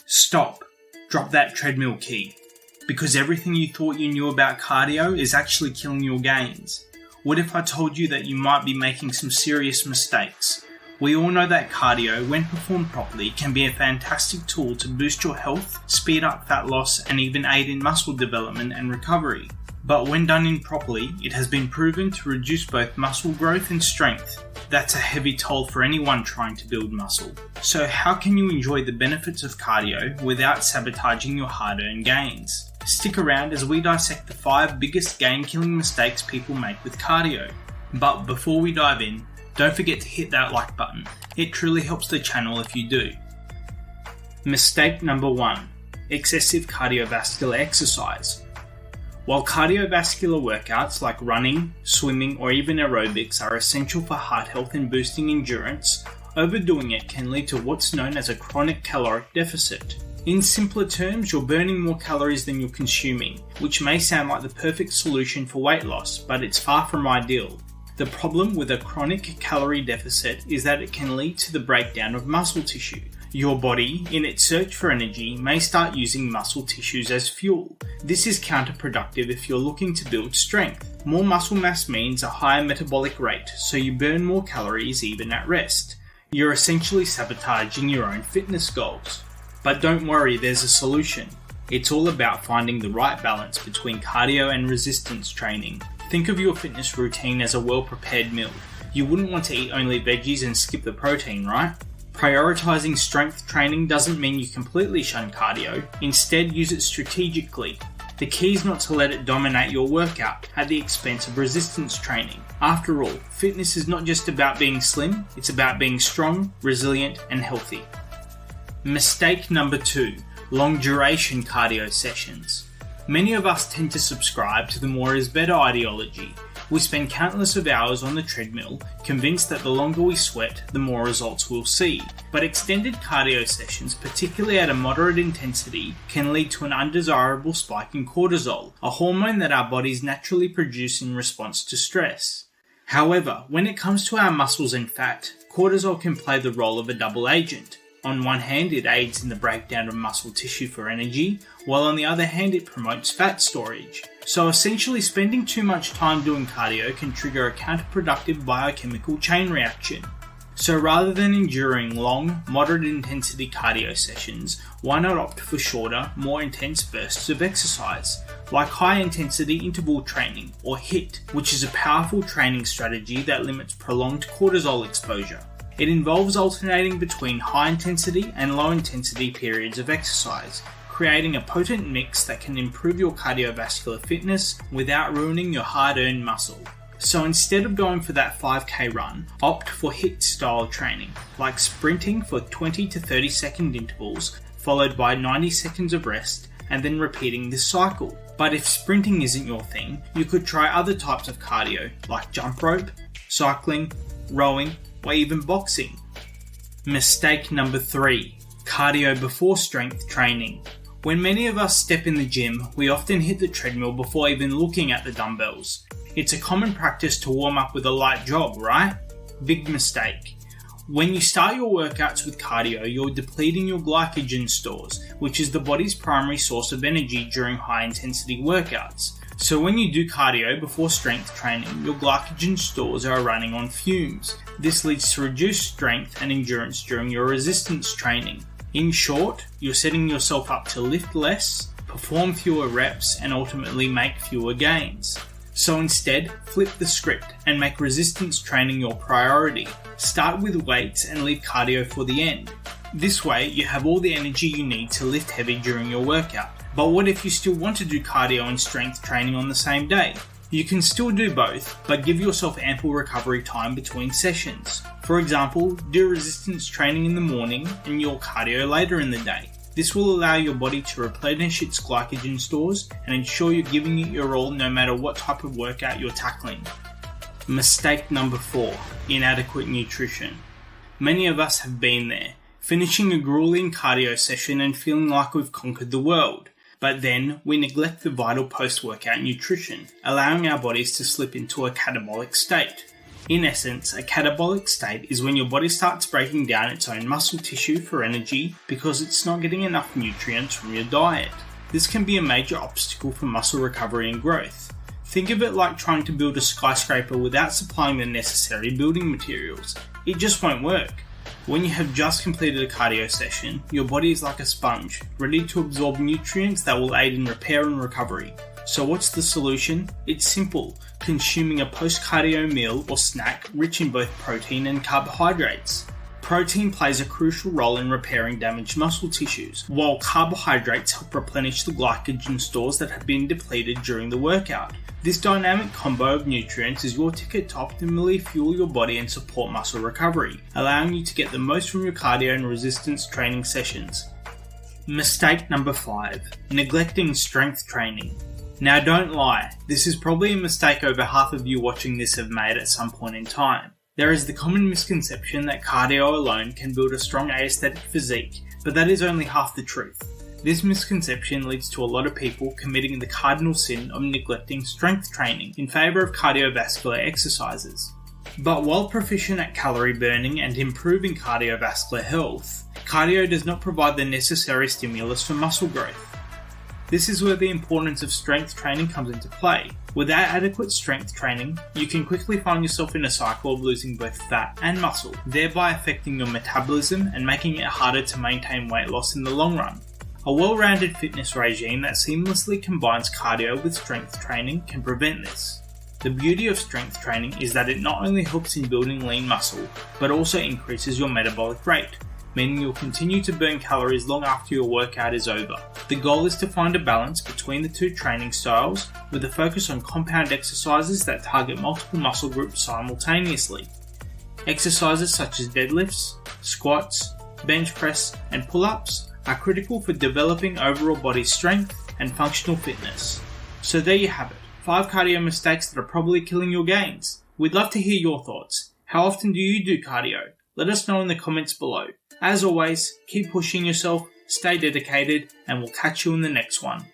Stop. Drop that treadmill key. Because everything you thought you knew about cardio is actually killing your gains. What if I told you that you might be making some serious mistakes? We all know that cardio, when performed properly, can be a fantastic tool to boost your health, speed up fat loss, and even aid in muscle development and recovery. But when done improperly, it has been proven to reduce both muscle growth and strength. That's a heavy toll for anyone trying to build muscle. So how can you enjoy the benefits of cardio without sabotaging your hard-earned gains? Stick around as we dissect the 5 biggest gain-killing mistakes people make with cardio. But before we dive in, don't forget to hit that like button. It truly helps the channel if you do. Mistake number 1. Excessive cardiovascular exercise. While cardiovascular workouts like running, swimming, or even aerobics are essential for heart health and boosting endurance, overdoing it can lead to what's known as a chronic caloric deficit. In simpler terms, you're burning more calories than you're consuming, which may sound like the perfect solution for weight loss, but it's far from ideal. The problem with a chronic calorie deficit is that it can lead to the breakdown of muscle tissue. Your body, in its search for energy, may start using muscle tissues as fuel. This is counterproductive if you're looking to build strength. More muscle mass means a higher metabolic rate, so you burn more calories even at rest. You're essentially sabotaging your own fitness goals. But don't worry, there's a solution. It's all about finding the right balance between cardio and resistance training. Think of your fitness routine as a well-prepared meal. You wouldn't want to eat only veggies and skip the protein, right? Prioritizing strength training doesn't mean you completely shun cardio. Instead, use it strategically. The key is not to let it dominate your workout at the expense of resistance training. After all, fitness is not just about being slim, it's about being strong, resilient, and healthy. Mistake number 2. Long duration cardio sessions. Many of us tend to subscribe to the more is better ideology. We spend countless of hours on the treadmill, convinced that the longer we sweat, the more results we'll see. But extended cardio sessions, particularly at a moderate intensity, can lead to an undesirable spike in cortisol, a hormone that our bodies naturally produce in response to stress. However, when it comes to our muscles and fat, cortisol can play the role of a double agent. On one hand, it aids in the breakdown of muscle tissue for energy, while on the other hand it promotes fat storage. So essentially spending too much time doing cardio can trigger a counterproductive biochemical chain reaction. So rather than enduring long, moderate intensity cardio sessions, why not opt for shorter, more intense bursts of exercise, like high intensity interval training or HIIT, which is a powerful training strategy that limits prolonged cortisol exposure. It involves alternating between high intensity and low intensity periods of exercise, creating a potent mix that can improve your cardiovascular fitness without ruining your hard-earned muscle. So instead of going for that 5k run, opt for HIIT style training, like sprinting for 20 to 30 second intervals, followed by 90 seconds of rest, and then repeating this cycle. But if sprinting isn't your thing, you could try other types of cardio, like jump rope, cycling, rowing, or even boxing. Mistake number 3. Cardio before strength training. When many of us step in the gym, we often hit the treadmill before even looking at the dumbbells. It's a common practice to warm up with a light jog, right? Big mistake. When you start your workouts with cardio, you're depleting your glycogen stores, which is the body's primary source of energy during high intensity workouts. So when you do cardio before strength training, your glycogen stores are running on fumes. This leads to reduced strength and endurance during your resistance training. In short, you're setting yourself up to lift less, perform fewer reps, and ultimately make fewer gains. So instead, flip the script and make resistance training your priority. Start with weights and leave cardio for the end. This way, you have all the energy you need to lift heavy during your workout. But what if you still want to do cardio and strength training on the same day? You can still do both, but give yourself ample recovery time between sessions. For example, do resistance training in the morning and your cardio later in the day. This will allow your body to replenish its glycogen stores and ensure you're giving it your all no matter what type of workout you're tackling. Mistake number 4. Inadequate nutrition. Many of us have been there, finishing a grueling cardio session and feeling like we've conquered the world. But then we neglect the vital post-workout nutrition, allowing our bodies to slip into a catabolic state. In essence, a catabolic state is when your body starts breaking down its own muscle tissue for energy because it's not getting enough nutrients from your diet. This can be a major obstacle for muscle recovery and growth. Think of it like trying to build a skyscraper without supplying the necessary building materials. It just won't work. When you have just completed a cardio session, your body is like a sponge, ready to absorb nutrients that will aid in repair and recovery. So what's the solution? It's simple, consuming a post-cardio meal or snack rich in both protein and carbohydrates. Protein plays a crucial role in repairing damaged muscle tissues, while carbohydrates help replenish the glycogen stores that have been depleted during the workout. This dynamic combo of nutrients is your ticket to optimally fuel your body and support muscle recovery, allowing you to get the most from your cardio and resistance training sessions. Mistake number 5. Neglecting strength training. Now don't lie, this is probably a mistake over half of you watching this have made at some point in time. There is the common misconception that cardio alone can build a strong aesthetic physique, but that is only half the truth. This misconception leads to a lot of people committing the cardinal sin of neglecting strength training in favour of cardiovascular exercises. But while proficient at calorie burning and improving cardiovascular health, cardio does not provide the necessary stimulus for muscle growth. This is where the importance of strength training comes into play. Without adequate strength training, you can quickly find yourself in a cycle of losing both fat and muscle, thereby affecting your metabolism and making it harder to maintain weight loss in the long run. A well-rounded fitness regime that seamlessly combines cardio with strength training can prevent this. The beauty of strength training is that it not only helps in building lean muscle, but also increases your metabolic rate, meaning you'll continue to burn calories long after your workout is over. The goal is to find a balance between the two training styles, with a focus on compound exercises that target multiple muscle groups simultaneously. Exercises such as deadlifts, squats, bench press, and pull-ups are critical for developing overall body strength and functional fitness. So there you have it, 5 cardio mistakes that are probably killing your gains. We'd love to hear your thoughts. How often do you do cardio? Let us know in the comments below. As always, keep pushing yourself, stay dedicated, and we'll catch you in the next one.